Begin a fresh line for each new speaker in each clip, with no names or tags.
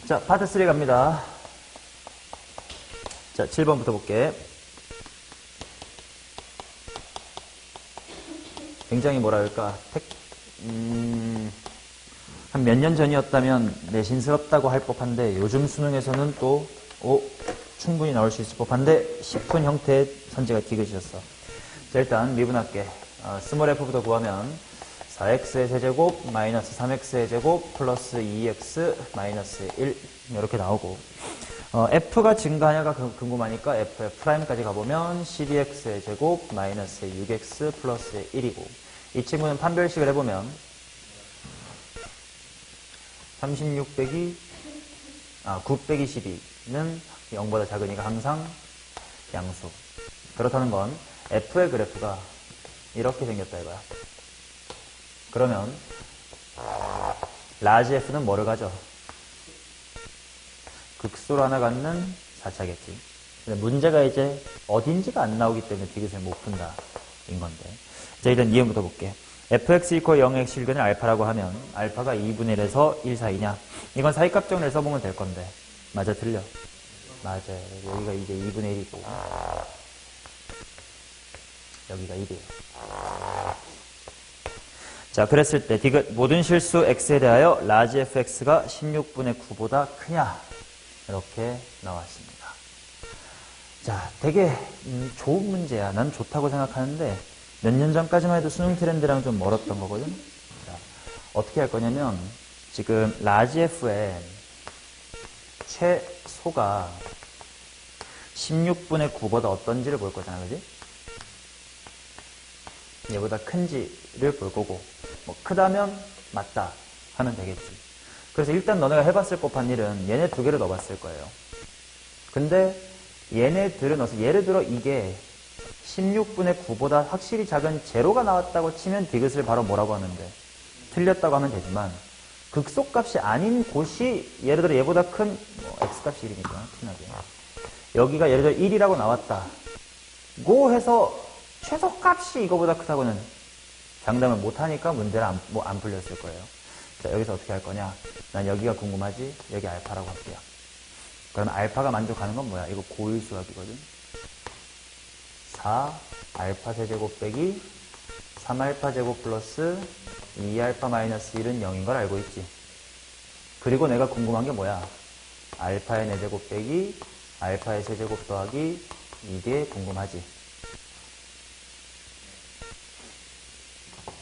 자, 파트 3 갑니다. 자, 7번부터 볼게. 굉장히 뭐랄까, 한 몇 년 전이었다면 내신스럽다고 할 법한데 요즘 수능에서는 또 충분히 나올 수 있을 법한데 싶은 형태의 선지가 디귿이었어. 자, 일단 미분할게. 스몰 f부터 구하면 4x의 세제곱 마이너스 3x의 제곱 플러스 2x 마이너스 1 이렇게 나오고 f가 증가하냐가 궁금하니까 f의 프라임까지 가보면 12x의 제곱 마이너스 6x 플러스 1이고 이 친구는 판별식을 해보면 36 빼기 9 빼기 12는 0보다 작으니까 항상 양수. 그렇다는 건 f의 그래프가 이렇게 생겼다 이거야. 그러면 라지 f는 뭐를 가져? 극소로 하나 갖는 4차겠지. 근데 문제가 이제 어딘지가 안 나오기 때문에 디귿을 못 푼다 인 건데. 자, 일단 이해부터 볼게. fx equal 0의 실근을 알파라고 하면 알파가 2분의 1에서 1 사이냐? 이건 사이값정리를 써보면 될 건데. 맞아, 틀려? 맞아. 여기가 이제 2분의 1이고 여기가 1이에요. 자, 그랬을 때 디귿 모든 실수 x에 대하여 라지 fx가 16분의 9보다 크냐? 이렇게 나왔습니다. 자, 되게 좋은 문제야. 난 좋다고 생각하는데 몇 년 전까지만 해도 수능 트렌드랑 좀 멀었던 거거든. 자, 어떻게 할 거냐면 지금 라지 f의 최소가 16분의 9보다 어떤지를 볼 거잖아, 그지? 얘보다 큰지를 볼 거고 뭐 크다면 맞다 하면 되겠지. 그래서 일단 너네가 해봤을 법한 일은 얘네 두 개를 넣어봤을 거예요. 근데 얘네들을 넣어서 예를 들어 이게 16분의 9보다 확실히 작은 제로가 나왔다고 치면 디귿을 바로 뭐라고 하면 돼? 틀렸다고 하면 되지만 극소값이 아닌 곳이 예를 들어 얘보다 큰 x값이 1이니까 티나게 여기가 예를 들어 1이라고 나왔다 고 해서 최소값이 이거보다 크다고는 장담을 못하니까 문제를 안 풀렸을 거예요. 자, 여기서 어떻게 할 거냐? 난 여기가 궁금하지? 여기 알파라고 할게요. 그러면 알파가 만족하는 건 뭐야? 이거 고일 수학이거든. 4 알파 세제곱 빼기 3알파 제곱 플러스 2알파 마이너스 1은 0인 걸 알고 있지. 그리고 내가 궁금한 게 뭐야? 알파의 4제곱 빼기 알파의 세제곱 더하기 이게 궁금하지.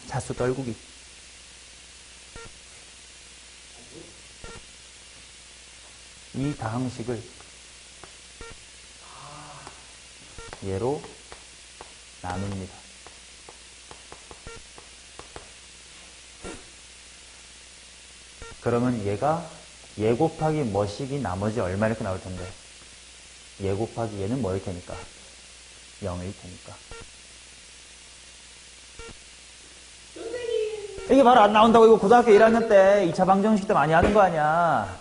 자수 떨구기. 이 다항식을 얘로 나눕니다. 그러면 얘가 얘 곱하기 뭐식이 나머지 얼마 이렇게 나올 텐데 얘 곱하기 얘는 뭐일 테니까 0일 테니까 이게 바로 안 나온다고. 이거 고등학교 1학년 때 2차 방정식 때 많이 하는 거 아니야.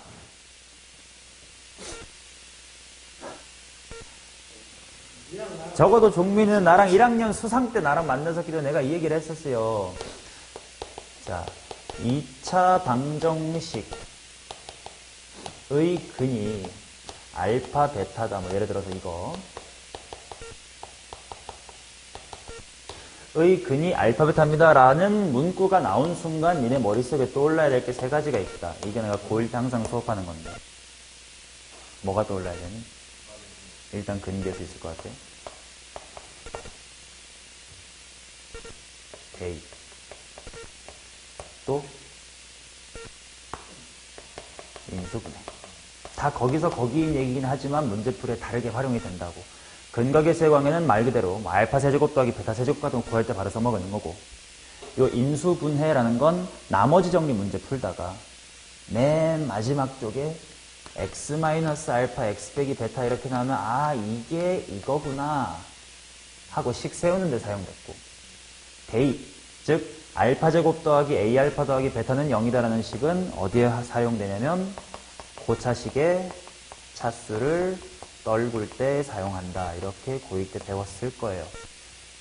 적어도 종민이는 나랑 1학년 수상 때 나랑 만나서 내가 이 얘기를 했었어요. 자, 2차 방정식의 근이 알파 베타다. 뭐 예를 들어서 이거 의 근이 알파 베타입니다 라는 문구가 나온 순간 니네 머릿속에 떠올라야 될 게 세 가지가 있다. 이게 내가 고1 때 항상 수업하는 건데 뭐가 떠올라야 되니? 일단 근이 될 수 있을 것 같아. 대입. 또 인수분해. 다 거기서 거기인 얘기긴 하지만 문제풀이에 다르게 활용이 된다고. 근각의 광에는 말 그대로 알파 세제곱 더하기 베타 세제곱 같은 거 구할 때 바로 써먹는 거고, 요 인수분해라는 건 나머지 정리 문제 풀다가 맨 마지막 쪽에 x 마이너스 알파 x 빼기 베타 이렇게 나오면 아 이게 이거구나 하고 식 세우는 데 사용됐고, 대입, 즉 알파 제곱 더하기 a 알파 더하기 베타는 0이다라는 식은 어디에 사용되냐면 고차식의 차수를 떨굴 때 사용한다. 이렇게 고1 때 배웠을 거예요.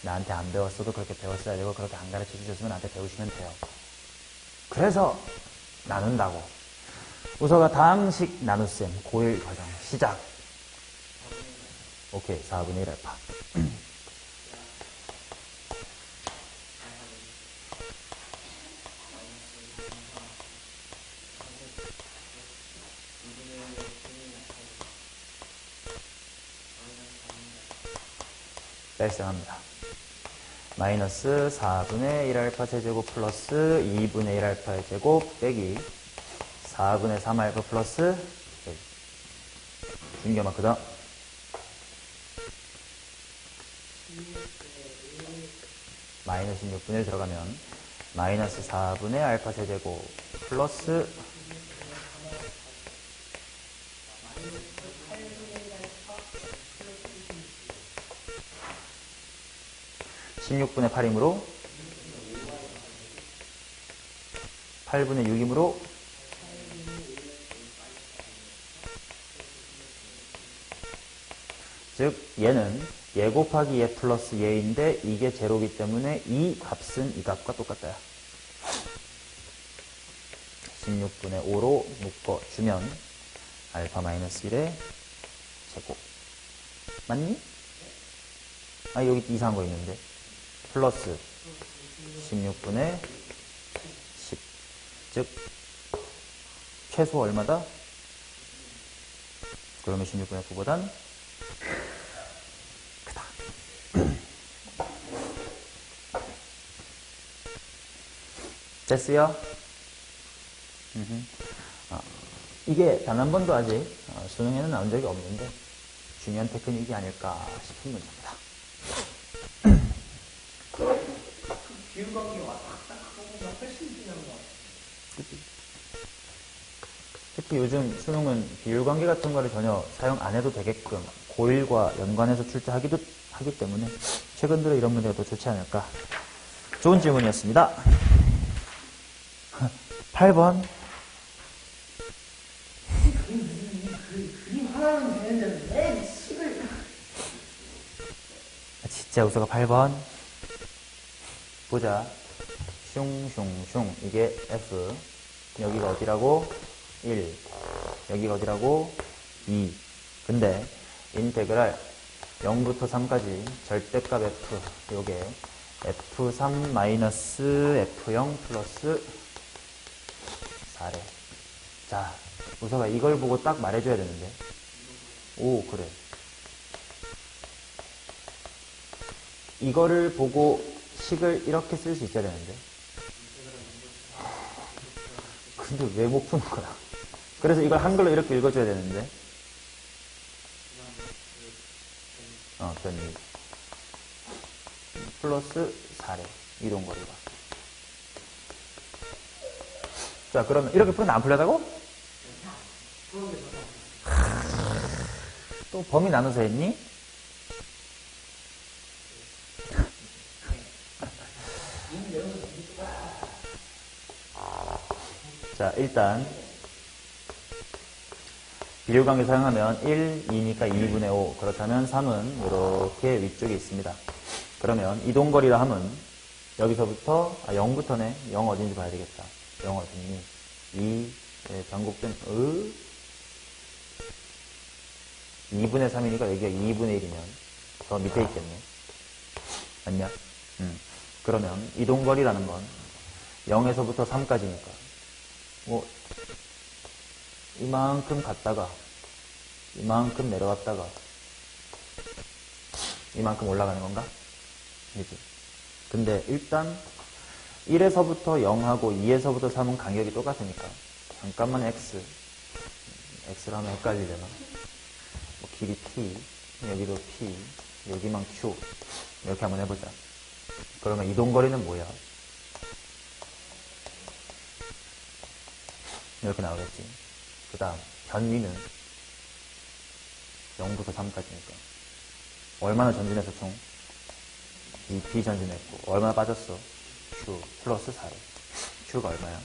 나한테 안 배웠어도 그렇게 배웠어야 되고 그렇게 안 가르쳐 주셨으면 나한테 배우시면 돼요. 그래서 나눈다고. 우서가 다항식 나눗셈 고1 과정 시작. 오케이. 4분의 1 알파. 발생합니다. 마이너스 4분의 1 알파 제곱 플러스 2분의 1 알파의 제곱 빼기 4분의 3 알파 플러스 중교만크다. 마이너스 16분의 1 들어가면 마이너스 4분의 알파 세제곱 플러스 16분의 8이므로 8분의 6이므로 즉 얘는 얘 곱하기 얘 플러스 얘인데 이게 제로이기 때문에 이 값은 이 값과 똑같다. 16분의 5로 묶어주면 알파 마이너스 1의 제곱 맞니? 아 여기 이상한 거 있는데 플러스 16분의 10 즉 최소 얼마다? 그러면 16분의 9보단 크다. 됐어요? 이게 단 한 번도 아직 수능에는 나온 적이 없는데 중요한 테크닉이 아닐까 싶은 문제입니다.
비율관계가 왔다 갔다 하는 것보다 훨씬 중요한 것 같아요.
특히 요즘 수능은 비율관계 같은 거를 전혀 사용 안 해도 되게끔 고1과 연관해서 하기 때문에 최근 들어 이런 문제가 더 좋지 않을까. 좋은 질문이었습니다. 8번.
그림 하나는 되는데 왜 식을.
진짜 우서가 8번. 보자. 슝슝슝. 이게 F. 여기가 어디라고? 1. 여기가 어디라고? 2. 근데 인테그랄 0부터 3까지 절대값 F. 요게 F3 마이너스 F0 플러스 4래. 자, 우서가 이걸 보고 딱 말해줘야 되는데. 오, 그래. 이거를 보고 식을 이렇게 쓸 수 있어야 되는데. 근데 왜 못 푸는 거야? 그래서 이걸 한글로 이렇게 읽어줘야 되는데. 변이. 플러스 4래. 이동거리가. 자, 그러면 이렇게 풀면 안 풀려다고? 또 범위 나눠서 했니? 자, 일단 비율관계 사용하면 1, 2니까 2분의 5. 그렇다면 3은 이렇게 위쪽에 있습니다. 그러면 이동거리라 하면 여기서부터 0부터네. 0 어딘지 봐야 되겠다. 0 어딨니? 2, 변곡된 2분의 3이니까 여기가 2분의 1이면 더 밑에 있겠네. 맞냐? 그러면 이동거리라는 건 0에서부터 3까지니까 뭐 이만큼 갔다가 이만큼 내려왔다가 이만큼 올라가는 건가? 그치? 근데 일단 1에서부터 0하고 2에서부터 3은 간격이 똑같으니까 잠깐만 x를 하면 헷갈리려나? 뭐 길이 t, 여기도 p, 여기만 q 이렇게 한번 해보자. 그러면 이동거리는 뭐야? 이렇게 나오겠지. 그 다음 변위는 0부터 3까지니까 얼마나 전진해서 총? 2p 전진했고 얼마나 빠졌어? q 플러스 4래. q가 얼마야?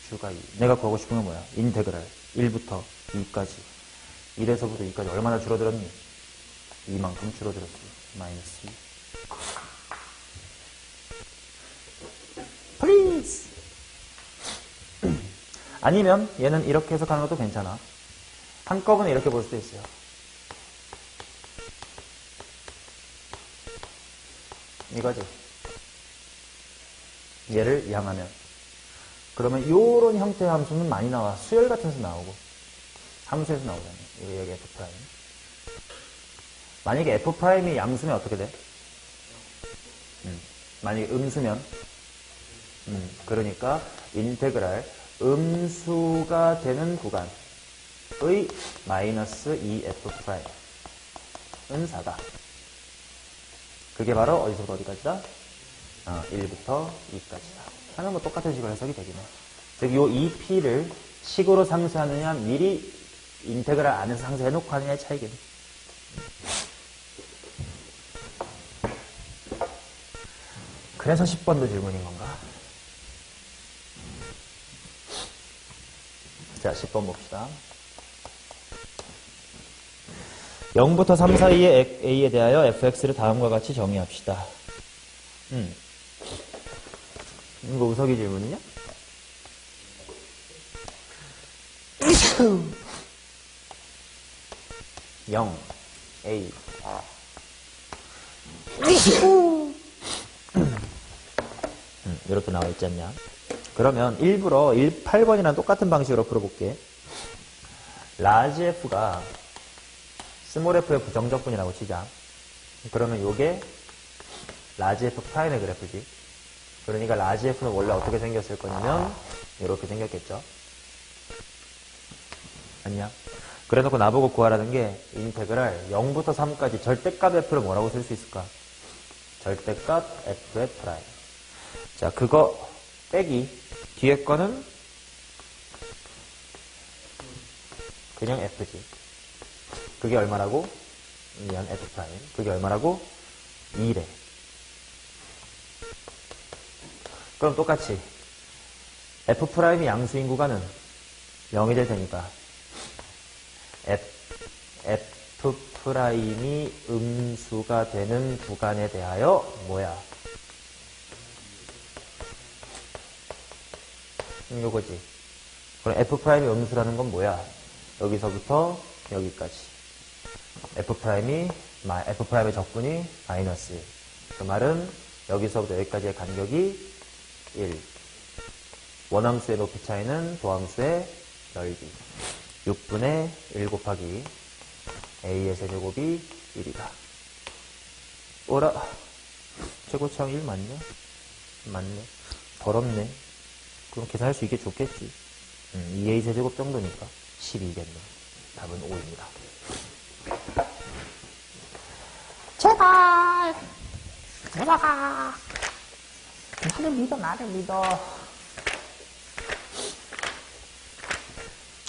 q가 2. 내가 구하고 싶은 건 뭐야? 인테그랄 1부터 2까지 1에서부터 2까지 얼마나 줄어들었니? 이만큼 줄어들었어. 마이너스 2. Please! 아니면 얘는 이렇게 해석하는 것도 괜찮아. 한꺼번에 이렇게 볼 수도 있어요. 이거지. 얘를 이항하면. 그러면 요런 형태의 함수는 많이 나와. 수열 같은 수 나오고. 함수에서 나오잖아요. 이거 여기 F'. 만약에 F'이 양수면 어떻게 돼? 만약에 음수면? 그러니까 인테그랄 음수가 되는 구간의 마이너스 2F'은 4다. 그게 바로 어디서부터 어디까지다? 1부터 2까지다. 하는 뭐 똑같은 식으로 해석이 되긴 해. 즉, 요 2p를 식으로 상쇄하느냐, 미리 인테그랄 안에서 상쇄해놓고 하느냐의 차이겠네. 그래서 10번도 질문인 건가? 자, 10번 봅시다. 0부터 3 사이의 a에 대하여 fx를 다음과 같이 정의합시다. 이거 우석이 질문이냐? 0, a. 이렇게 나와 있지 않냐? 그러면 일부러 8번이랑 똑같은 방식으로 풀어볼게. 라지 f가 스몰 f의 부정적분이라고 치자. 그러면 요게 라지 f 프라임의 그래프지. 그러니까 라지 f는 원래 어떻게 생겼을 거냐면 이렇게 생겼겠죠. 아니야? 그래 놓고 나보고 구하라는 게 인테그랄 0부터 3까지 절대값 f를 뭐라고 쓸 수 있을까? 절대값 f의 프라임. 자, 그거 빼기 뒤에 거는 그냥 f지. 그게 얼마라고? 2년 f 프라임. 그게 얼마라고? 2래. 그럼 똑같이 f 프라임이 양수인 구간은 0이 될 테니까 f 프라임이 음수가 되는 구간에 대하여 뭐야? 요거지. 그럼 f 프라임이 음수라는 건 뭐야? 여기서부터 여기까지. f 프라임의 적분이 마이너스 1. 그 말은 여기서부터 여기까지의 간격이 1. 원함수의 높이 차이는 도함수의 넓이. 6분의 1 곱하기 a의 세제곱이 1이다. 오라. 최고차항 1 맞냐? 맞네. 더럽네. 그럼 계산할 수 있게 좋겠지. 2a 세제곱 정도니까 12겠네. 답은 5입니다.
제발 내려가. 나를 믿어, 나를 믿어.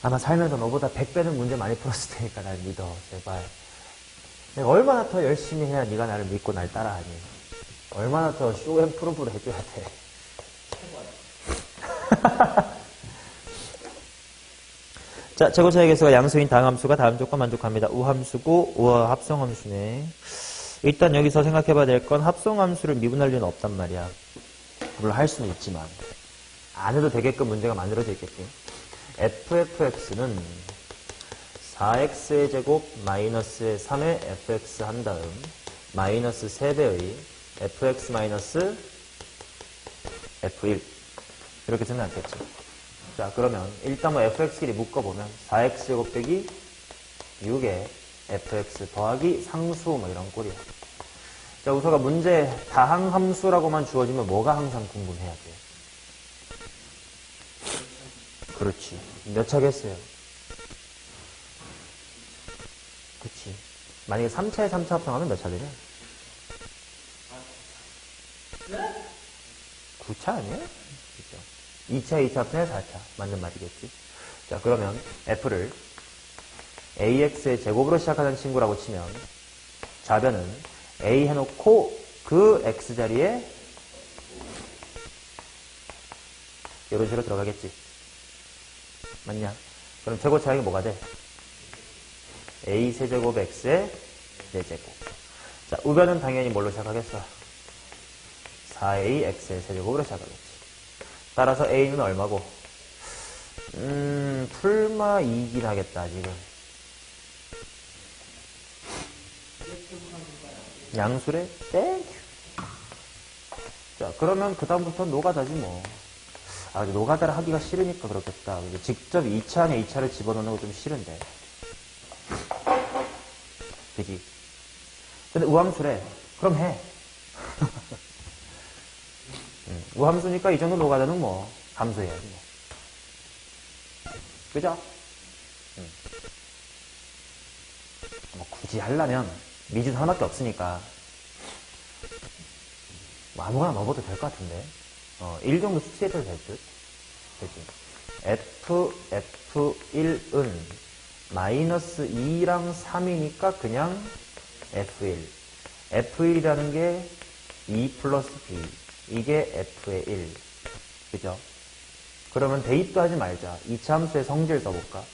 아마 살면서 너보다 100배는 문제 많이 풀었을 테니까 날 믿어. 제발. 내가 얼마나 더 열심히 해야 네가 나를 믿고 날 따라하니. 얼마나 더 쇼앤프루브를 해줘야 돼. 자, 제곱차의 개수가 양수인 다항함수가 다음 조건 만족합니다. 우함수고 우와 합성함수네. 일단 여기서 생각해봐야 될 건 합성함수를 미분할 리는 없단 말이야. 물론 할 수는 있지만 안 해도 되게끔 문제가 만들어져 있겠지. ffx는 4x의 제곱 마이너스 3의 fx 한 다음 마이너스 3배의 fx 마이너스 f1 이렇게 쓰면 않겠지. 자, 그러면 일단 뭐 fx끼리 묶어보면 4x제곱 빼기 6의 fx 더하기 상수 뭐 이런 꼴이야. 자, 우서가 문제 다항함수라고만 주어지면 뭐가 항상 궁금해야 돼? 그렇지. 몇 차겠어요? 그치. 만약에 3차에 3차 합성하면 몇 차 되냐? 9차 아니야? 그죠. 2차, 2차 합성에 4차. 맞는 말이겠지. 자, 그러면 f를 ax의 제곱으로 시작하는 친구라고 치면 좌변은 a 해놓고 그 x 자리에 이런 식으로 들어가겠지. 맞냐? 그럼 제곱 차항이 뭐가 돼? a 세제곱 x의 4제곱. 자, 우변은 당연히 뭘로 시작하겠어? 4a x의 세제곱으로 시작하겠지. 따라서 a는 얼마고? 풀마 2긴 하겠다, 지금. 양수래? 땡큐. 자, 그러면 그다음부터 노가다지, 뭐. 아, 근데 노가다를 하기가 싫으니까 그렇겠다. 근데 직접 2차 안에 2차를 집어넣는 거 좀 싫은데. 그지? 근데 우함수래. 그럼 해. 우함수니까 이 정도 노가다는 뭐, 감수해야지, 뭐. 그죠? 뭐 굳이 하려면 미준 하나밖에 없으니까 뭐 아무거나 넣어봐도 될 것 같은데 1 정도 수치해도 될 듯? 그치? F1은 마이너스 2랑 3이니까 그냥 F1 F1이라는 게 2 플러스 B 이게 F의 1 그죠? 그러면 대입도 하지 말자 2차 함수의 성질 써볼까?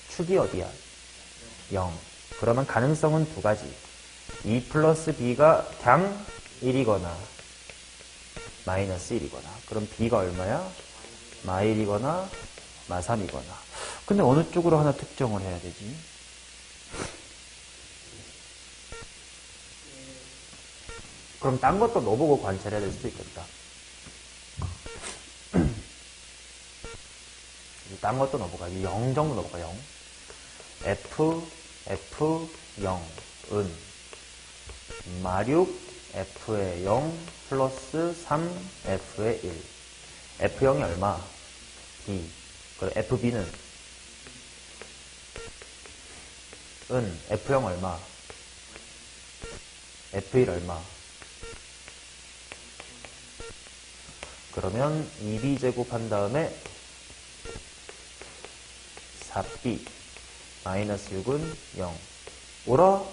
축이 어디야? 0. 그러면 가능성은 두 가지. 2 플러스 B가 그냥 1이거나 마이너스 1이거나 그럼 B가 얼마야? 마 1이거나 마 3이거나 근데 어느 쪽으로 하나 특정을 해야 되지? 그럼 딴 것도 넣어보고 관찰해야 될 수도 있겠다. 딴 것도 넣어볼까? 0 정도 넣어볼까? 0. F0은 마륙 F의 0 플러스 3F의 1. F0이 얼마? B. 그럼 FB는? F0 얼마? F1 얼마? 그러면 2B 제곱한 다음에 4B 마이너스 6은 0. 오라?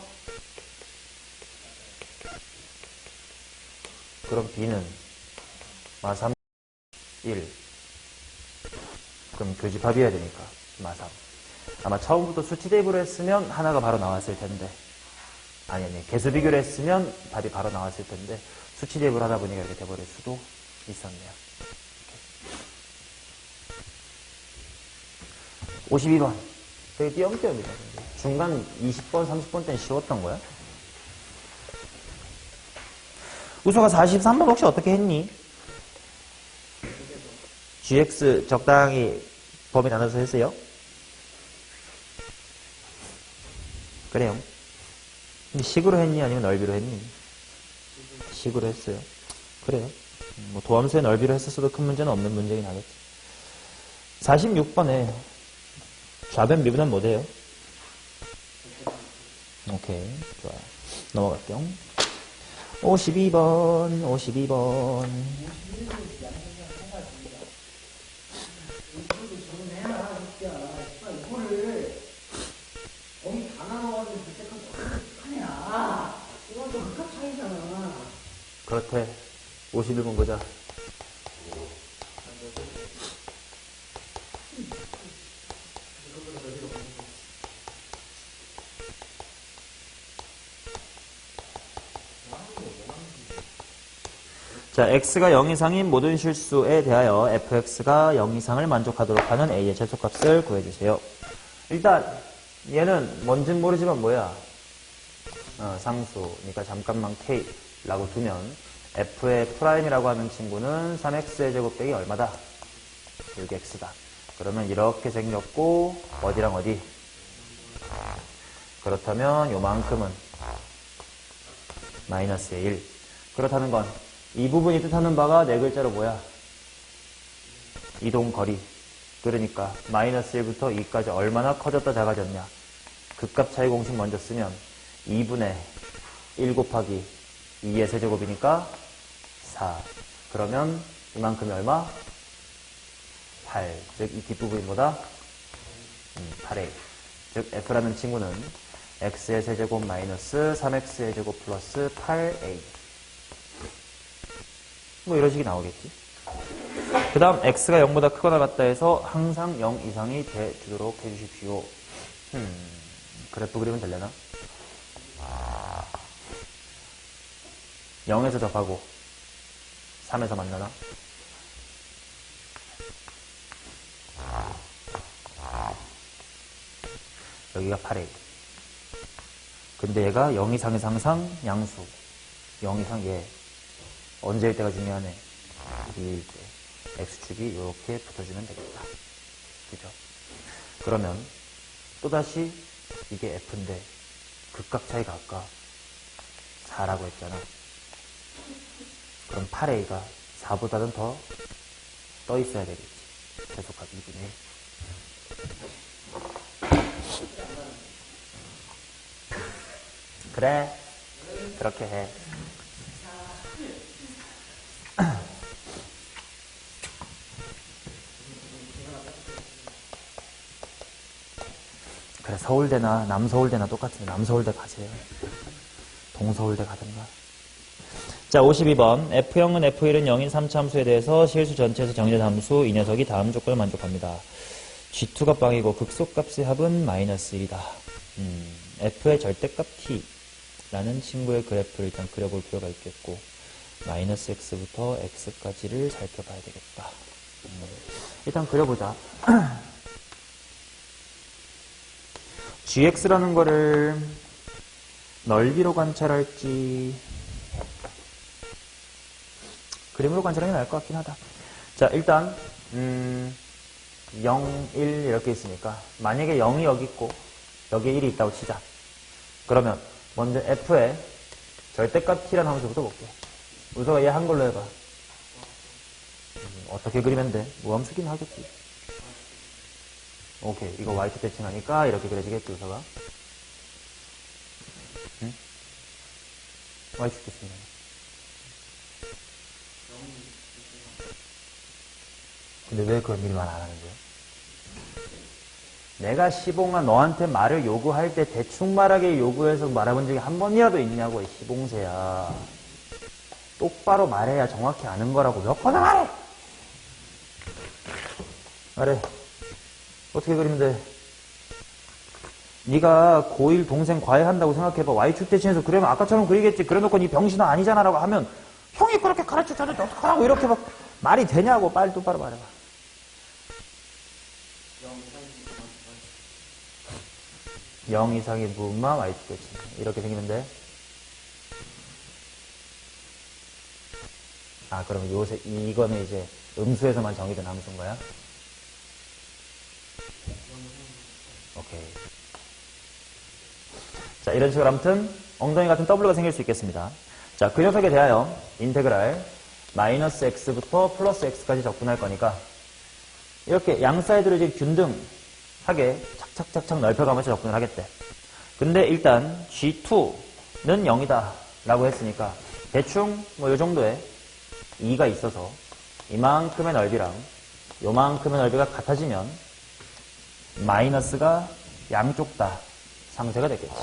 그럼 B는 마 3, 1. 그럼 교집합이어야 되니까 마 3. 아마 처음부터 수치 대입을 했으면 하나가 바로 나왔을 텐데 아니 개수 비교를 했으면 답이 바로 나왔을 텐데 수치 대입을 하다 보니까 이렇게 돼버릴 수도 있었네요. 52번. 되게 띄엄띄엄이다. 중간 20번, 30번 때는 쉬웠던 거야? 우수가 43번 혹시 어떻게 했니? GX 적당히 범위 나눠서 했어요? 그래요. 식으로 했니? 아니면 넓이로 했니? 식으로 했어요. 그래요. 뭐 도함수의 넓이로 했었어도 큰 문제는 없는 문제긴 하겠지. 46번에 좌변 미분은 뭐래요? 오케이, 좋아요. 넘어갈게요. 52번.
이거를 범위 다 나눠가지고 절대까지 어떡하냐. 이건 좀 극값 차이잖아.
그렇대. 51번 보자. 자, x가 0 이상인 모든 실수에 대하여 fx가 0 이상을 만족하도록 하는 a의 최소값을 구해주세요. 일단 얘는 뭔진 모르지만 뭐야? 상수. 그러니까 잠깐만 k라고 두면 f의 프라임이라고 하는 친구는 3x의 제곱 빼기 얼마다? 6x다. 그러면 이렇게 생겼고 어디랑 어디? 그렇다면 요만큼은 마이너스의 1. 그렇다는 건 이 부분이 뜻하는 바가 네 글자로 뭐야? 이동거리. 그러니까 마이너스 1부터 2까지 얼마나 커졌다 작아졌냐. 극값 차이 공식 먼저 쓰면 2분의 1 곱하기 2의 세제곱이니까 4. 그러면 이만큼이 얼마? 8. 즉 이 뒷부분이 뭐다? 8a. 즉 f라는 친구는 x의 세제곱 마이너스 3x의 제곱 플러스 8a. 뭐 이런 식이 나오겠지. 그 다음 x가 0보다 크거나 같다 해서 항상 0 이상이 되도록 해주십시오. 그래프 그리면 되려나? 0에서 접하고 3에서 만나나? 여기가 8a. 근데 얘가 0 이상에서 항상 양수. 0 이상 얘. 언제일 때가 중요하네. 2일 때. x축이 이렇게 붙어주면 되겠다. 그죠? 그러면 또다시 이게 f인데 극각 차이가 아까 4라고 했잖아. 그럼 8a가 4보다는 더 떠 있어야 되겠지. 최소값 2분의 1. 그래. 그렇게 해. 그래, 서울대나 남서울대나 똑같은데 남서울대 가세요. 동서울대 가든가. 자, 52번. F형은 F1은 0인 3차 함수에 대해서 실수 전체에서 정의된 함수 이 녀석이 다음 조건을 만족합니다. G2가 빵이고 극소값의 합은 마이너스 1이다. F의 절대값 T라는 친구의 그래프를 일단 그려볼 필요가 있겠고 마이너스 X부터 X까지를 살펴봐야 되겠다. 일단 그려보자. gx라는 거를 넓이로 관찰할지 그림으로 관찰하는 게 나을 것 같긴 하다. 자, 일단 0, 1 이렇게 있으니까 만약에 0이 여기 있고 여기에 1이 있다고 치자. 그러면 먼저 f의 절대값 t라는 함수부터 볼게. 우서가 얘 한 걸로 해봐. 어떻게 그리면 돼? 무함수긴 하겠지. 오케이. 이거 y축 대칭하니까 이렇게 그려지겠지, 우서가. 응? y축 대칭. 근데 왜 그걸 미리 말 안 하는 거야? 내가 시봉아 너한테 말을 요구할 때 대충 말하게 요구해서 말해본 적이 한 번이라도 있냐고, 이 시봉새야. 똑바로 말해야 정확히 아는 거라고 몇 번을 말해! 말해. 어떻게 그리면 돼? 네가 고1 동생 과외한다고 생각해봐. y축 대칭해서 그러면 아까처럼 그리겠지. 그래놓고 니 병신아 아니잖아 라고 하면 형이 그렇게 가르쳐줬는데 어떡하라고 이렇게 막 말이 되냐고. 빨리 똑바로 말해봐. 0 이상의 무음만 y축 대칭. 이렇게 생기면 돼. 아, 그러면 요새 이거는 이제 음수에서만 정의된 함수인 거야? 오케이. 자, 이런 식으로 아무튼 엉덩이 같은 W가 생길 수 있겠습니다. 자, 그 녀석에 대하여 인테그랄 마이너스 x부터 플러스 x까지 접근할 거니까 이렇게 양 사이드를 이제 균등하게 착착착착 넓혀가면서 접근을 하겠대. 근데 일단 G2는 0이다 라고 했으니까 대충 뭐 요 정도의 2가 있어서 이만큼의 넓이랑 요만큼의 넓이가 같아지면 마이너스가 양쪽 다 상쇄가 되겠지.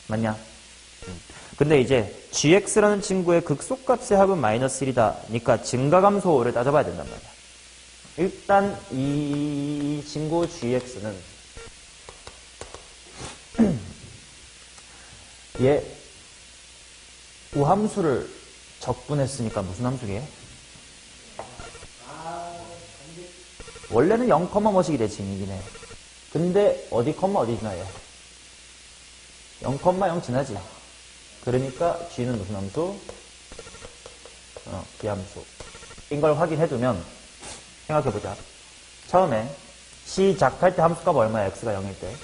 맞냐? 근데 이제 gx라는 친구의 극소값의 합은 마이너스 1이다. 니까 증가감소를 따져봐야 된단 말이야. 일단 이 친구 gx는 얘 우함수를 적분했으니까 무슨 함수게? 원래는 0, 뭐식이 대칭이긴 해. 근데 어디 컴마 어디 지나요? 0, 0 지나지. 그러니까 g는 무슨 함수? 비함수. 인걸 확인해두면 생각해보자. 처음에 시작할 때 함수값 얼마야? x가 0일 때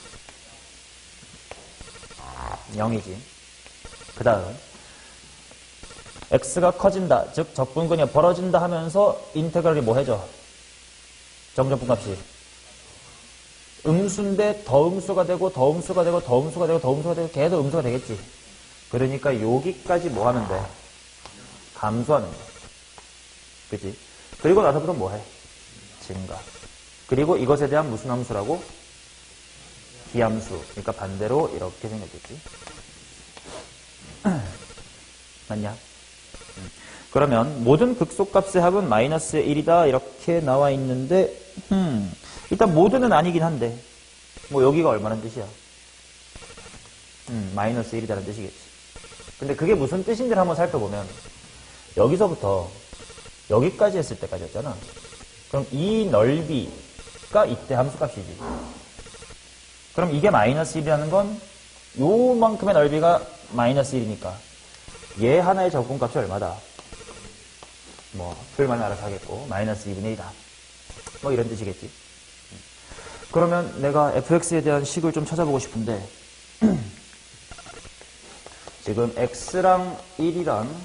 0이지. 그 다음 x가 커진다, 즉 적분근이 벌어진다 하면서 인테그랄이 뭐 해줘? 정적분값이 음수인데 더 음수가 되고 더 음수가 되고 더 음수가 되고 더 음수가 되고 계속 음수가 되겠지. 그러니까 여기까지 뭐 하면 돼? 감소하는 거야. 그치? 그리고 나서부터 뭐 해? 증가. 그리고 이것에 대한 무슨 함수라고? 비함수. 그러니까 반대로 이렇게 생겼겠지. 맞냐? 그러면 모든 극소값의 합은 마이너스 1이다 이렇게 나와 있는데 일단 모든은 아니긴 한데 뭐 여기가 얼마나 뜻이야? 마이너스 1이다는 뜻이겠지. 근데 그게 무슨 뜻인지를 한번 살펴보면 여기서부터 여기까지 했을 때까지였잖아. 그럼 이 넓이가 이때 함수값이지. 그럼 이게 마이너스 1이라는 건 요만큼의 넓이가 마이너스 1이니까 얘 하나의 적분값이 얼마다? 뭐 표현만 알아서 하겠고 마이너스 2분의 1이다. 뭐 이런 뜻이겠지. 그러면 내가 fx에 대한 식을 좀 찾아보고 싶은데 지금 x랑 1이랑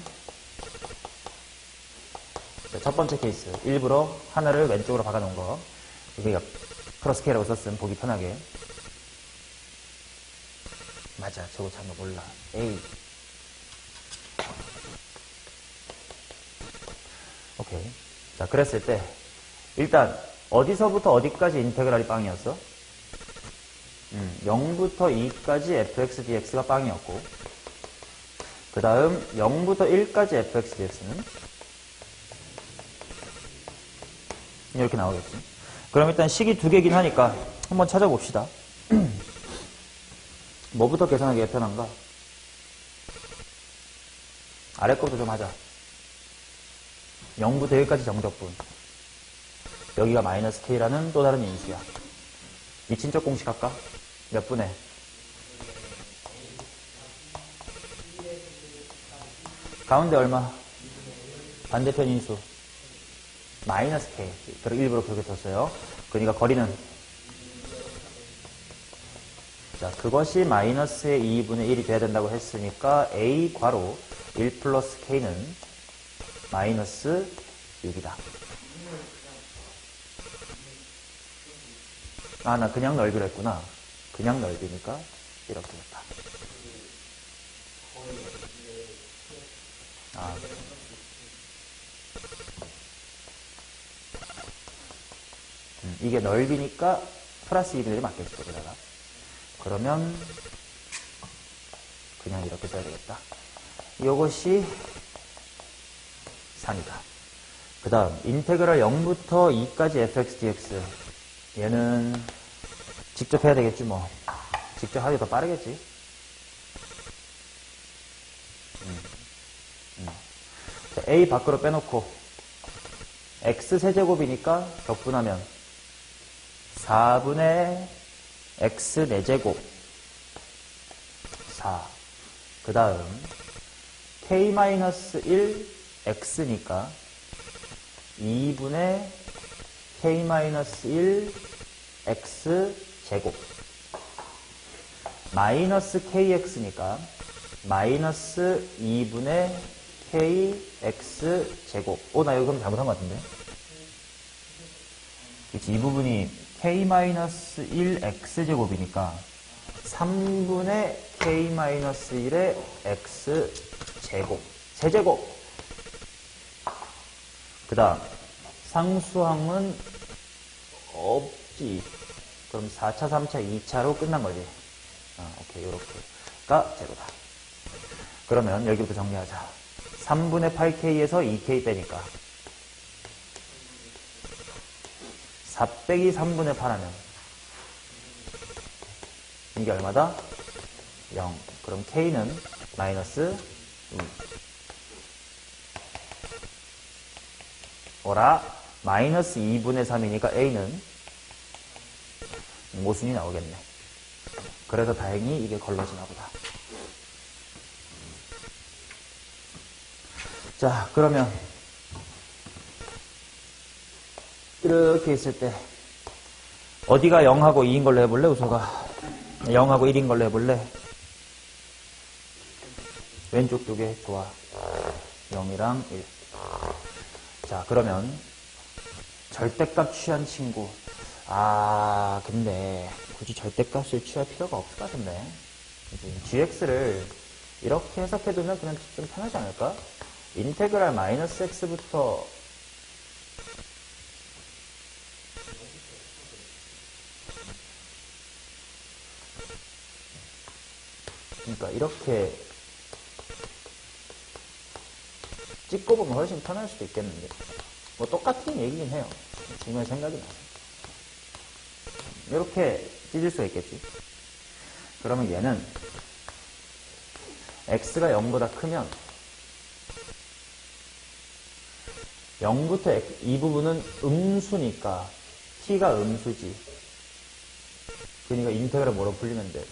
첫 번째 케이스 일부러 하나를 왼쪽으로 박아놓은 거 이게 플러스 k라고 썼음 보기 편하게. 맞아, 저거 잘못 몰라. A. 오케이. 자, 그랬을 때 일단 어디서부터 어디까지 인테그랄이 빵이었어? 0부터 2까지 fx dx가 빵이었고 그 다음 0부터 1까지 fx dx는 이렇게 나오겠지. 그럼 일단 식이 두 개긴 하니까 한번 찾아봅시다. 뭐부터 계산하기가 편한가? 아래 것도 좀 하자. 0부터 1까지 정적분. 여기가 마이너스 k라는 또 다른 인수야. 미친적 공식 할까? 몇 분에? 가운데 얼마? 반대편 인수. 마이너스 k. 일부러 그렇게 썼어요. 그러니까 거리는? 자, 그것이 마이너스의 2분의 1이 돼야 된다고 했으니까 a 괄호 1 플러스 k는 마이너스 6이다. 아, 나 그냥 넓이로 했구나. 그냥 넓이니까 이렇게 됐다. 아, 이게 넓이니까 플러스 2분의 1이 맞겠죠, 여기다가. 그러면 그냥 이렇게 써야 되겠다. 이것이 3이다. 그 다음 인테그랄 0부터 2까지 fx dx 얘는 직접 해야 되겠지 뭐. 직접 하기 더 빠르겠지. 자, a 밖으로 빼놓고 x 세제곱이니까 적분하면 4분의 x 4제곱 4. 그 다음 k-1 x니까 2분의 k-1 x 제곱 마이너스 kx니까 마이너스 2분의 kx 제곱. 나 여기 그럼 잘못한 것 같은데. 그치, 이 부분이 k-1 x 제곱이니까 3분의 k-1의 x 제곱 세제곱. 그 다음 상수항은 없지. 그럼 4차, 3차, 2차로 끝난 거지. 오케이, 요렇게가 제로다. 그러면 여기부터 정리하자. 3분의 8k에서 2k 빼니까 4 빼기 3분의 8 하면 이게 얼마다? 0. 그럼 k는 마이너스 2. 오라 마이너스 2분의 3이니까 a는 모순이 나오겠네. 그래서 다행히 이게 걸러지나 보다. 자, 그러면 이렇게 있을 때 어디가 0하고 2인 걸로 해볼래? 우서가 0하고 1인 걸로 해볼래? 왼쪽 쪽에 좋아. 0이랑 1. 자, 그러면 절대값 취한 친구. 근데 굳이 절대값을 취할 필요가 없을 것 같은데. gx를 이렇게 해석해두면 그냥 좀 편하지 않을까? 인테그랄 마이너스 x부터 그러니까 이렇게 찍고 보면 훨씬 편할 수도 있겠는데 뭐 똑같은 얘기긴 해요. 지금의 생각이 나서 이렇게 찢을 수가 있겠지. 그러면 얘는 x가 0보다 크면 0부터 이 부분은 음수니까 t가 음수지. 그러니까 인테그랄 뭐로 풀리면 돼?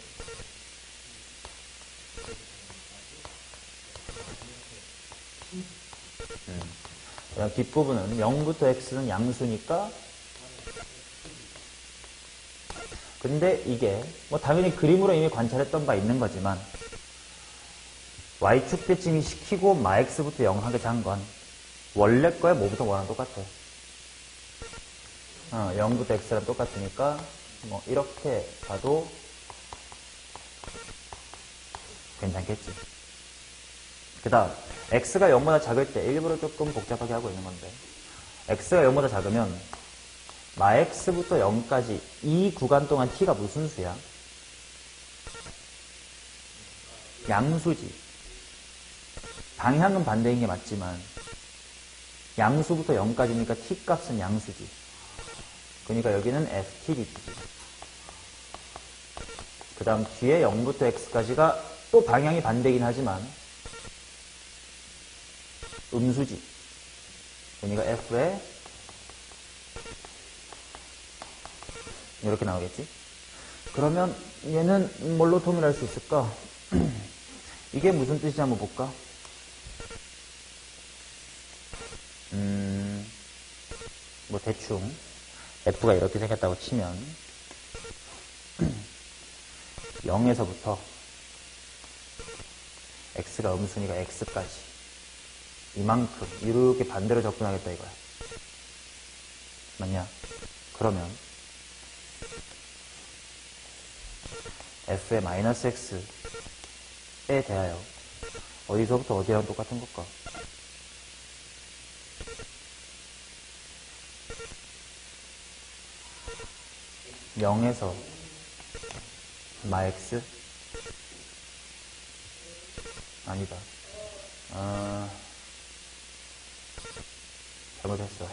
그냥 뒷부분은 0부터 x는 양수니까 근데 이게 뭐 당연히 그림으로 이미 관찰했던 바 있는 거지만 y축 대칭이 시키고 마x부터 0 하게 한 건 원래 거에 뭐부터 뭐랑 똑같아. 0부터 x랑 똑같으니까 뭐 이렇게 봐도 괜찮겠지. 그 다음 x가 0보다 작을 때 일부러 조금 복잡하게 하고 있는 건데 x가 0보다 작으면 마x부터 0까지 이 구간 동안 t가 무슨 수야? 양수지. 방향은 반대인 게 맞지만 양수부터 0까지니까 t 값은 양수지. 그러니까 여기는 ft dt지. 그 다음 뒤에 0부터 x까지가 또 방향이 반대이긴 하지만 음수지. 그러니까 f에 이렇게 나오겠지? 그러면 얘는 뭘로 통일할 수 있을까? 이게 무슨 뜻인지 한번 볼까? 뭐 대충 f가 이렇게 생겼다고 치면 0에서부터 x가 음수니까 x까지 이만큼 이렇게 반대로 접근하겠다 이거야. 맞냐? 그러면 f의 마이너스 x에 대하여 어디서부터 어디랑 똑같은 걸까? (0에서) 마x? 아니다. 잘못했어.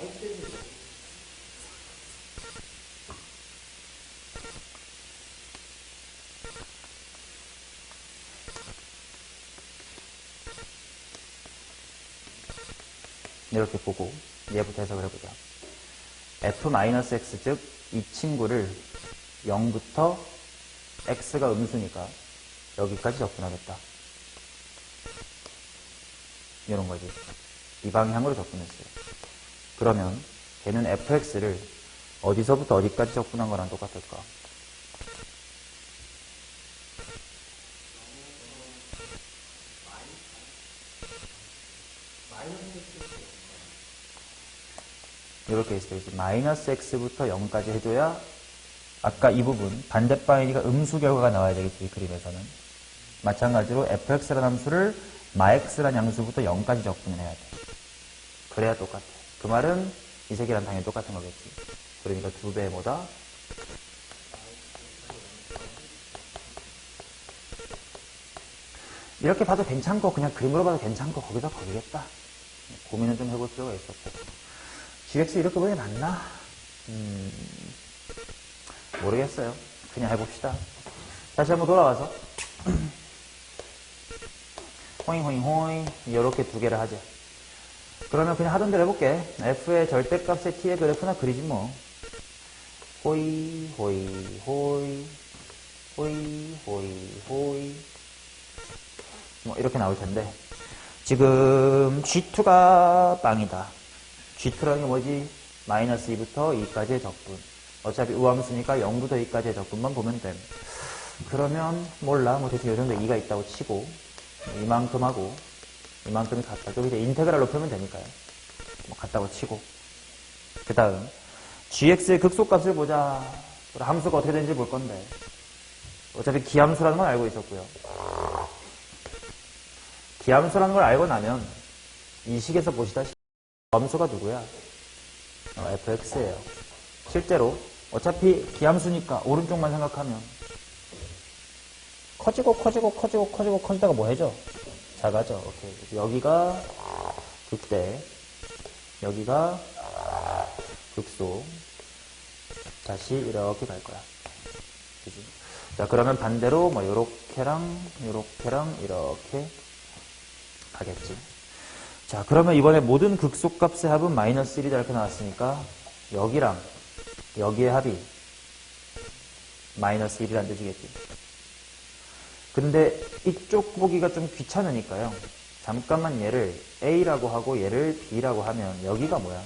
이렇게 보고 얘부터 해석을 해보자. f-x 즉 이 친구를 0부터 x가 음수니까 여기까지 접근하겠다. 이런 거지. 이 방향으로 접근했어요. 그러면 걔는 fx를 어디서부터 어디까지 접근한 거랑 똑같을까? 이렇게 있어야지. 마이너스 x부터 0까지 해줘야 아까 이 부분 반대방이니까 음수 결과가 나와야 되겠지. 이 그림에서는. 마찬가지로 fx라는 함수를 마x라는 양수부터 0까지 접근을 해야 돼. 그래야 똑같아. 그 말은 이 세계랑 당연히 똑같은 거겠지. 그러니까 2배의 뭐다? 이렇게 봐도 괜찮고 그냥 그림으로 봐도 괜찮고 거기서 거기겠다. 고민을 좀 해볼 필요가 있었고. gx 이렇게 보는 게 낫나? 모르겠어요. 그냥 해봅시다. 다시 한번 돌아와서 호잉호잉호잉 이렇게 두 개를 하죠. 그러면 그냥 하던 대로 해볼게. f의 절대값의 t의 그래프나 그리지 뭐. 호이 호이 호이 호이 호이 호이 뭐 이렇게 나올 텐데 지금 g2가 빵이다. g2라는 게 뭐지? 마이너스 2부터 2까지의 적분. 어차피 우함수니까 0부터 2까지의 적분만 보면 됨. 그러면 몰라. 뭐 대충 이 정도 2가 있다고 치고 이만큼 하고 이만큼이 같다. 좀 이제 인테그랄로 풀면 되니까요. 뭐 같다고 치고 그 다음 gx의 극소값을 보자. 함수가 어떻게 되는지 볼 건데 어차피 기함수라는 건 알고 있었고요. 기함수라는 걸 알고 나면 이 식에서 보시다시피 함수가 누구야? fx예요. 실제로 어차피 기함수니까 오른쪽만 생각하면 커지다가 뭐 해져? 작아져. 오케이. 여기가 극대, 여기가 극소. 다시 이렇게 갈 거야. 그지? 자, 그러면 반대로 뭐 요렇게랑 이렇게 가겠지. 자, 그러면 이번에 모든 극소값의 합은 마이너스 1이다 이렇게 나왔으니까 여기랑 여기의 합이 마이너스 1이란 뜻이겠지. 근데 이쪽 보기가 좀 귀찮으니까요. 잠깐만 얘를 A라고 하고 얘를 B라고 하면 여기가 뭐야?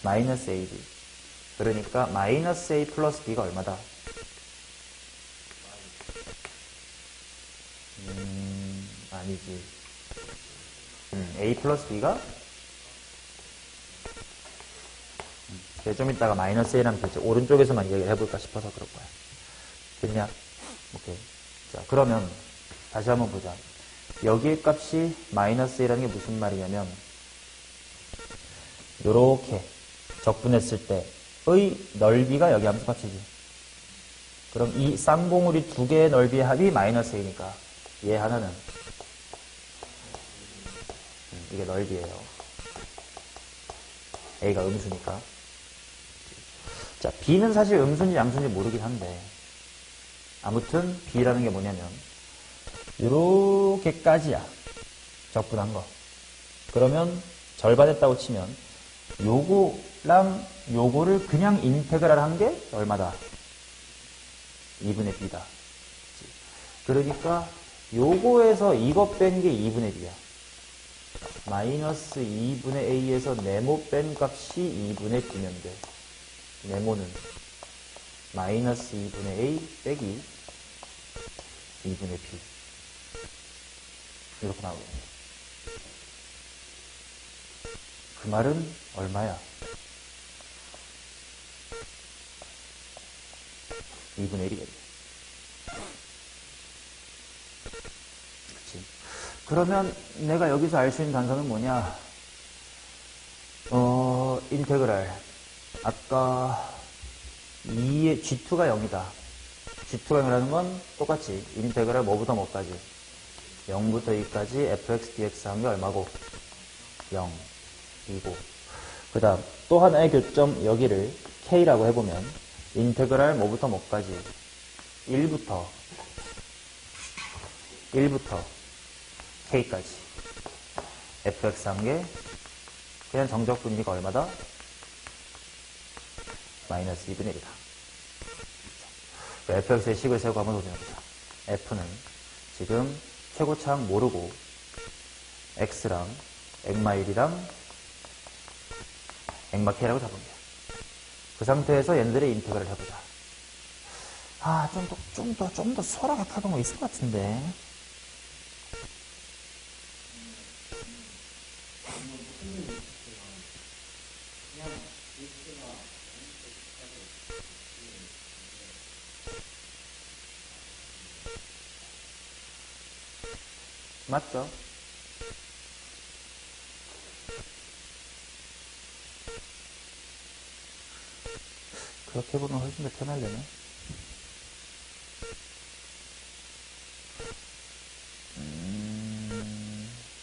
마이너스 AB. 그러니까 마이너스 A 플러스 B가 얼마다? 아니지. A 플러스 B가? 좀 이따가 마이너스 A랑 대체 오른쪽에서만 이야기를 해볼까 싶어서 그럴 거야. 됐냐? 오케이. 자, 그러면 다시 한번 보자. 여기의 값이 마이너스 1이라는 게 무슨 말이냐면 요렇게 적분했을 때의 넓이가 여기 함수값이지. 그럼 이 쌍봉우리 두 개의 넓이의 합이 마이너스 1이니까 얘 하나는 이게 넓이에요. A가 음수니까. 자, B는 사실 음수인지 양수인지 모르긴 한데 아무튼 B라는 게 뭐냐면 요렇게까지야. 적분한 거. 그러면 절반했다고 치면 요거랑 요거를 그냥 인테그랄 한 게 얼마다? 2분의 B다. 그러니까 요거에서 이거 뺀 게 2분의 B야. 마이너스 2분의 A에서 네모 뺀 값이 2분의 B면 돼. 네모는 마이너스 2분의 A 빼기 2분의 B. 이렇게 나오거든요. 그 말은 얼마야? 2분의 1이겠네. 그치? 그러면 내가 여기서 알 수 있는 단서는 뭐냐? 인테그랄. 아까 2의 G2가 0이다. G2가 0이라는 건 똑같이 인테그랄 뭐부터 뭐까지? 0부터 2까지 fx dx 한 게 얼마고? 0, 2고. 그 다음 또 하나의 교점 여기를 k라고 해보면 인테그랄 뭐부터 뭐까지? 1부터 k까지 fx 한 게 그냥 정적 분리가 얼마다? 마이너스 2분의 1이다. fx의 식을 세우고 한번 도전해보자. f는 지금 최고차항 모르고 x랑 액마 1이랑 액마 k라고 잡은 거야. 그 상태에서 얘네들의 인테그랄을 해보자. 아, 좀 더 수월하게 파던 거 있을 것 같은데. 맞죠? 그렇게 보면 훨씬 더 편하려네.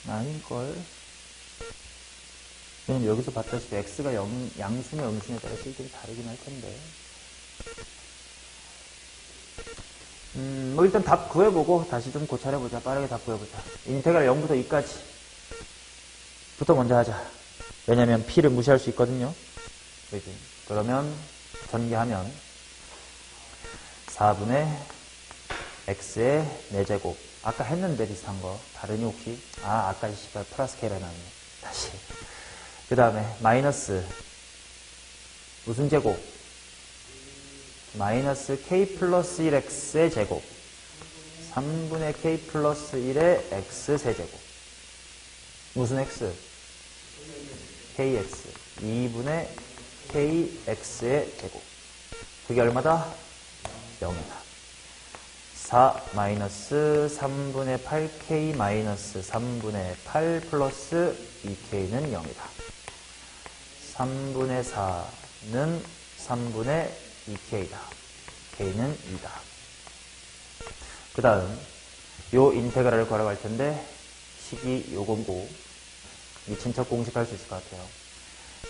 아닐걸? 왜냐면 여기서 봤다시피 x가 양수냐 음수냐에 따라 실들이 다르긴 할 텐데. 뭐 일단 답 구해보고 다시 좀 고찰해보자. 빠르게 답 구해보자. 인테그랄 0부터 2까지 부터 먼저 하자. 왜냐면 p를 무시할 수 있거든요. 그지? 그러면 전개하면 4분의 x의 4제곱. 아까 했는데 비슷한 거. 다르니 혹시? 아까 씨발 플러스 k라 해놨네. 다시. 그 다음에 마이너스 무슨 제곱? 마이너스 k 플러스 1x의 제곱. 3분의 k 플러스 1의 x 세제곱. 무슨 x? kx. 2분의 kx의 제곱. 그게 얼마다? 0이다. 4 마이너스 3분의 8k 마이너스 3분의 8 플러스 2k는 0이다. 3분의 4는 3분의 2k다. k는 2다. 그 다음 요 인테그랄을 걸어갈 텐데 식이 요거고 이 친척 공식 할 수 있을 것 같아요.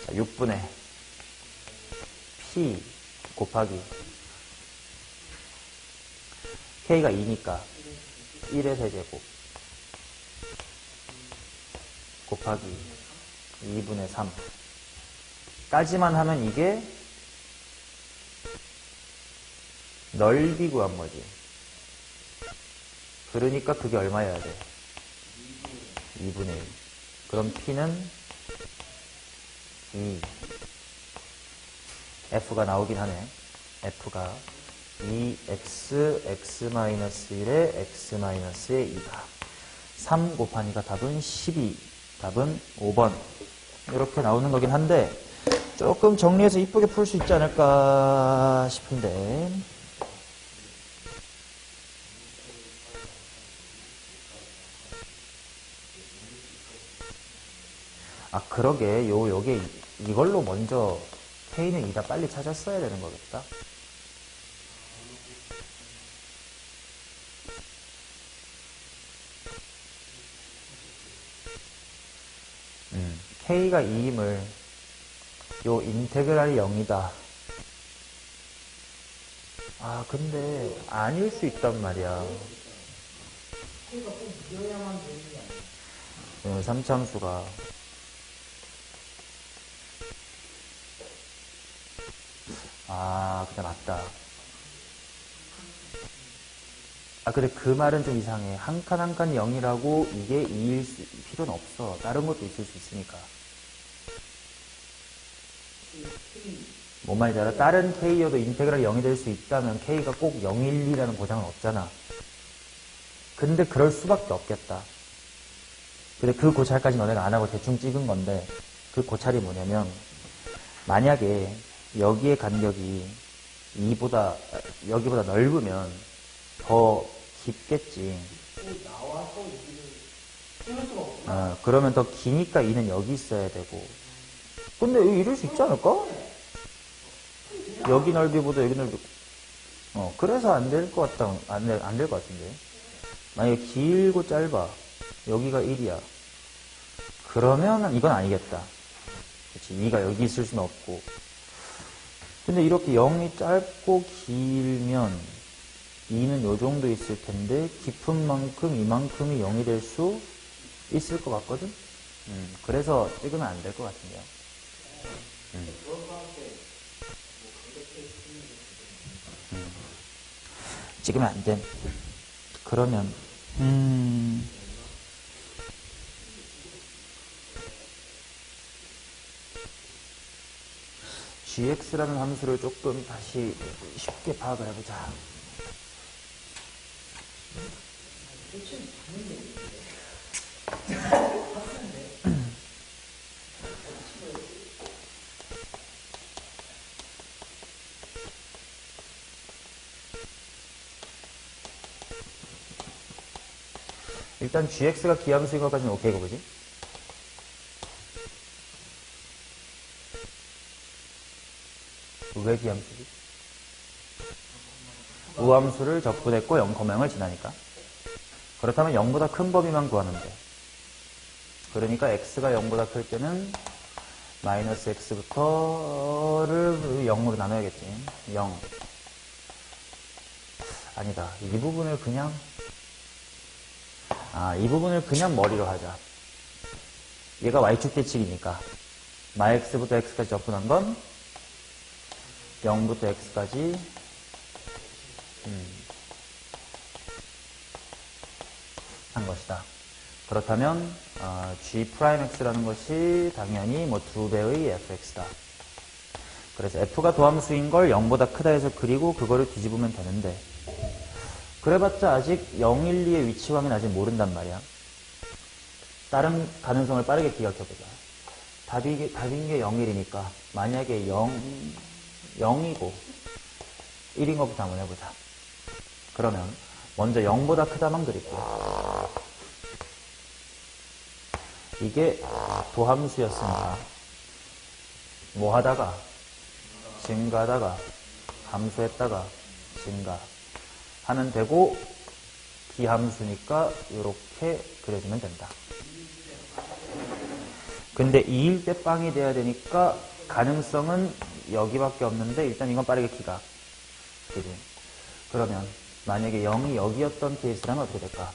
자, 6분의 p 곱하기 k가 2니까 1의 세제곱 곱하기 2분의 3 까지만 하면 이게 넓이 구한 거지. 그러니까 그게 얼마여야 돼? 2분의 1. 그럼 P는 2. F가 나오긴 하네. F가 2x, x-1에 x-의 2가 3 곱하니까 답은 12. 답은 5번. 이렇게 나오는 거긴 한데 조금 정리해서 이쁘게 풀 수 있지 않을까 싶은데 그러게 요게 이걸로 먼저 K는 2다 빨리 찾았어야 되는 거겠다. K가 2임을 요 인테그랄이 0이다. 근데 아닐 수 있단 말이야.
K가 꼭 이어야만 되는 게 아니야.
3참수가 근데 맞다. 근데 그 말은 좀 이상해. 한 칸 한 칸 0이라고 이게 2일 필요는 없어. 다른 것도 있을 수 있으니까. 뭔 말인지 알아? 다른 K여도 인테그랄이 0이 될 수 있다면 K가 꼭 012라는 보장은 없잖아. 근데 그럴 수밖에 없겠다. 근데 그 고찰까지 너네가 안 하고 대충 찍은 건데 그 고찰이 뭐냐면 만약에 여기의 간격이 여기보다 넓으면 더 깊겠지.
나와서 여기를 찍을 수가 없어.
그러면 더 기니까 2는 여기 있어야 되고. 근데 이럴 수 있지 않을까? 여기 넓이보다 여기 넓이. 그래서 안 될 것 같다. 안 될 것 같은데. 만약에 길고 짧아. 여기가 1이야. 그러면 이건 아니겠다. 그치. 2가 여기 있을 수는 없고. 근데 이렇게 0이 짧고 길면 2는 요 정도 있을 텐데 깊은 만큼 이만큼이 0이 될 수 있을 것 같거든? 그래서 찍으면 안 될 것 같은데요. 찍으면 안 돼. 그러면 gx라는 함수를 조금 다시 쉽게 파악을 해보자. 일단 gx가 기함수인 것까지는 오케이고, 그지? 왜 기함수지? 우함수를 적분했고 0,0을 지나니까. 그렇다면 0보다 큰 범위만 구하면 돼. 그러니까 x가 0보다 클 때는 마이너스 x부터를 0으로 나눠야겠지. 0. 아니다. 이 부분을 그냥 머리로 하자. 얘가 y축 대칭이니까 마x부터 x까지 적분한 건 0부터 x까지 한 것이다. 그렇다면 g'x라는 것이 당연히 뭐 2배의 fx다. 그래서 f가 도함수인 걸 0보다 크다 해서 그리고 그거를 뒤집으면 되는데 그래봤자 아직 0, 1, 2의 위치 확인 아직 모른단 말이야. 다른 가능성을 빠르게 기억해보자. 답인 게 0, 1이니까 만약에 0이고 1인 것부터 한번 해보자. 그러면 먼저 0보다 크다만 그릴게. 이게 도함수였으니까 뭐 하다가 증가하다가 함수했다가 증가 하면 되고 기함수니까 이렇게 그려주면 된다. 근데 2일 때 빵이 돼야 되니까 가능성은 여기밖에 없는데 일단 이건 빠르게 기가. 그지? 그러면 만약에 0이 여기였던 케이스라면 어떻게 될까?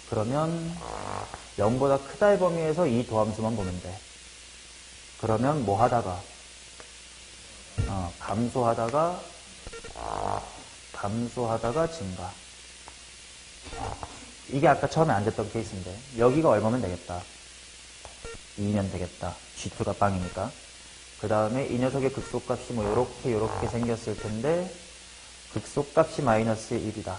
그러면 0보다 크다의 범위에서 이 도함수만 보면 돼. 그러면 뭐 하다가 감소하다가 증가. 이게 아까 처음에 안 됐던 케이스인데 여기가 얼마면 되겠다? 2면 되겠다. G2가 빵이니까. 그 다음에 이 녀석의 극소값이 뭐 요렇게 생겼을 텐데 극소값이 마이너스 1이다.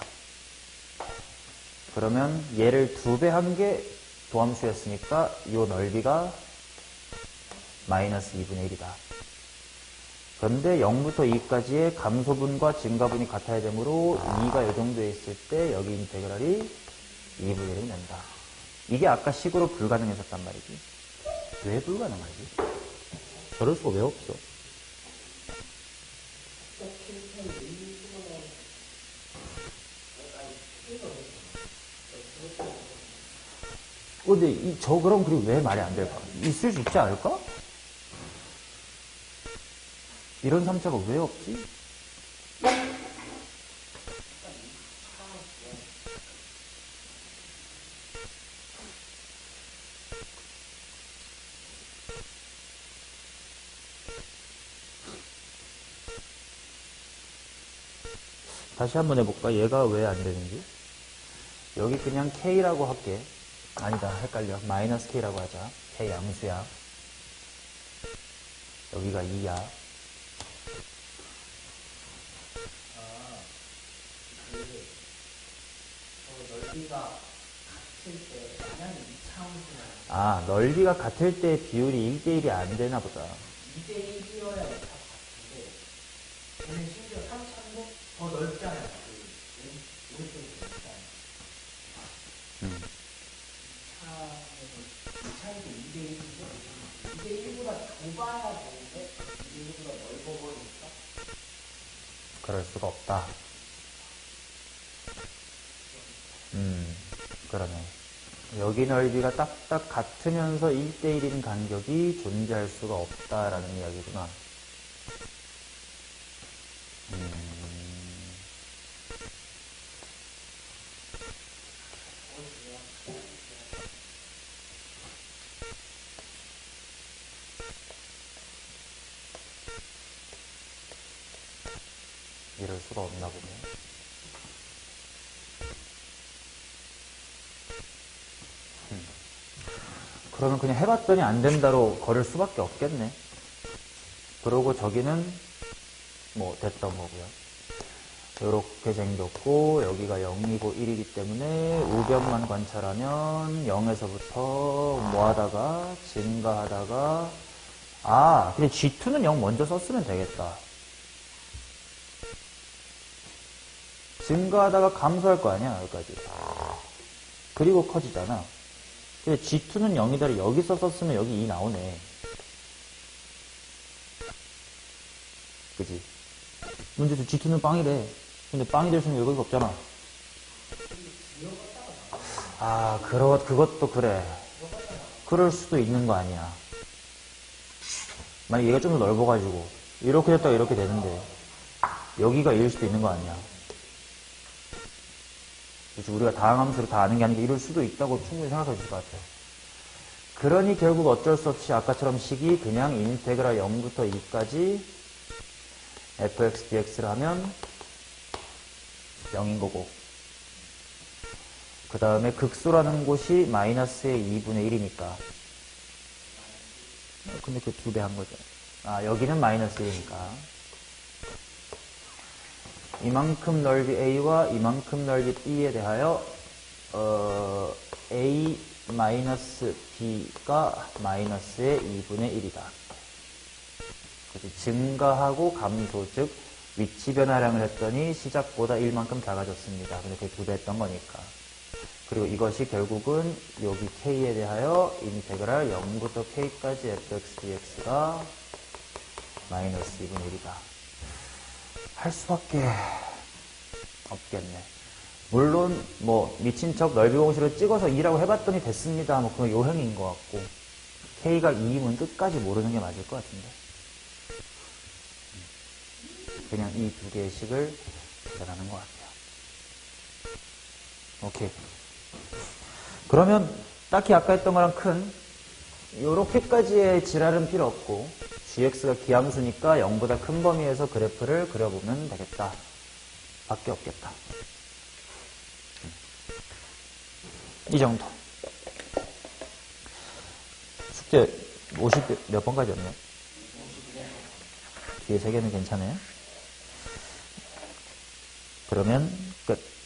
그러면 얘를 2배 한 게 도함수였으니까 요 넓이가 마이너스 2분의 1이다. 그런데 0부터 2까지의 감소분과 증가분이 같아야 되므로 2가 이 정도에 있을 때 여기 인테그랄이 2분의 1이 된다. 이게 아까 식으로 불가능했었단 말이지. 왜 불가능하지? 저럴 수가 왜 없어? 근데 저 그럼 그리고 왜 말이 안 될까? 있을 수 있지 않을까? 이런 3차가 왜 없지? 다시 한번 해볼까? 얘가 왜 안 되는지. 여기 그냥 K라고 할게. 아니다, 헷갈려. 마이너스 K라고 하자. K 양수야. 여기가 2야.
넓이가 같을 때 만약에 2차원이나
아, 넓이가 같을 때 비율이 1대1이 안 되나 보다.
2대1이어야 2차 같은데 얘는 심지어 3차인데 더 넓잖아요. 그 오른쪽이 더 넓잖아요. 2차에서 2대1인데 2대1보다 좁아야 되는데 2대1보다 넓어버리니까
그럴 수가 없다. 그러네. 여기 넓이가 딱딱 같으면서 1대1인 간격이 존재할 수가 없다라는 이야기구나. 이럴 수가 없나 보네. 그러면 그냥 해봤더니 안 된다로 걸을 수밖에 없겠네. 그러고 저기는 뭐 됐던 거고요. 이렇게 생겼고 여기가 0이고 1이기 때문에 우변만 관찰하면 0에서부터 뭐 하다가 증가하다가 근데 G2는 0 먼저 썼으면 되겠다. 증가하다가 감소할 거 아니야 여기까지. 그리고 커지잖아. 근데 G2는 0이다를 여기서 썼으면 여기 2 나오네. 그지? 문제도 G2는 빵이래. 근데 빵이 될 수는 여기가 없잖아. 그것도 그래. 그럴 수도 있는 거 아니야. 만약 얘가 좀 더 넓어가지고 이렇게 됐다가 이렇게 되는데 여기가 1일 수도 있는 거 아니야. 그치? 우리가 다항함수로 다 아는 게 아니라 이럴 수도 있다고 충분히 생각할 수 있을 것 같아. 그러니 결국 어쩔 수 없이 아까처럼 식이 그냥 인테그랄 0부터 2까지 fx dx를 하면 0인 거고 그 다음에 극소라는 곳이 마이너스의 2분의 1이니까 근데 그 2배 한 거죠. 여기는 마이너스 1이니까 이만큼 넓이 A와 이만큼 넓이 B에 대하여 A 마이너스 B가 마이너스의 2분의 1이다. 그래서 증가하고 감소, 즉 위치 변화량을 했더니 시작보다 1만큼 작아졌습니다. 근데 그게 2배 했던 거니까. 그리고 이것이 결국은 여기 K에 대하여 인테그랄 0부터 K까지 fx dx가 마이너스 2분의 1이다. 할 수밖에 없겠네. 물론 뭐 미친 척 넓이 공식을 찍어서 2라고 해봤더니 됐습니다. 뭐 그건 요형인 것 같고 K가 2이면 끝까지 모르는 게 맞을 것 같은데 그냥 이 두 개의 식을 계산하는 것 같아요. 오케이. 그러면 딱히 아까 했던 거랑 큰 요렇게까지의 지랄은 필요 없고 gx가 기함수니까 0보다 큰 범위에서 그래프를 그려보면 되겠다. 밖에 없겠다. 이 정도. 숙제 50 몇 번까지였나요? 뒤에 3개는 괜찮아요? 그러면 끝.